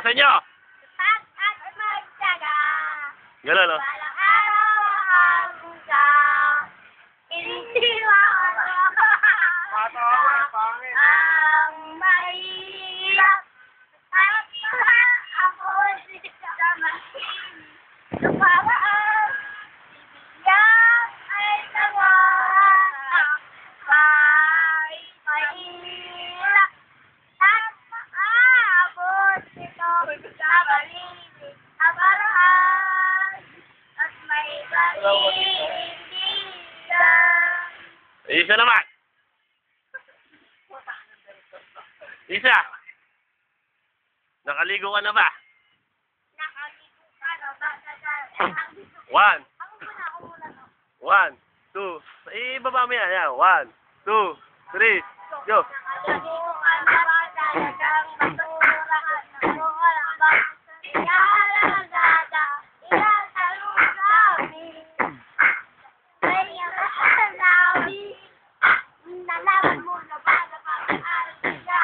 Sa inyo. At magtyaga. Gano'n, no? Walang araw hanggang iniwan ang mahirap at ako sa masin sa paraan bibigyan ay tawa ay mahirap at makaabot ito sa balinig sa paraan at may panindigan. Isa naman. Isa. Nakaligo ka na ba? Nakaligo ka na ba? 1, Ako muna to. 1, 2. Ibaba mo yan. 1, 2, 3. Go. Nakaligo ka na ba? Talagang basurahan ng wala ba? Ilalagada, ilalaro namin. Ay, ang namin. Nalaman mo na ba na pag-aaral ka?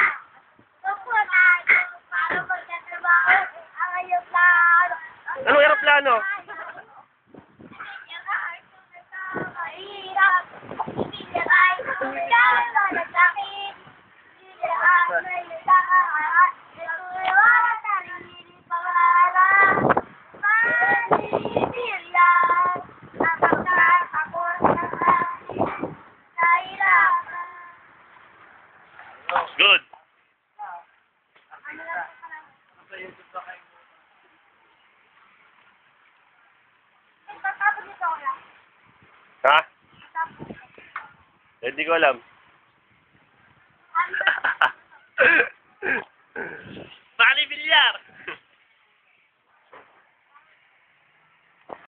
Opo tayo para magkatrabaho ang iyong plano. Anong aeroplano? Mahirap, hindi na tayo kailangan na sakit. Hindi na tayo kailangan. Ituloy sarili pangalan. Manipilyan. Napagkakapos ng ating kahirapan. Good. Ano lang ka lang? Tatapos nito ko lang. Ha? Tatapos. Hindi ko alam.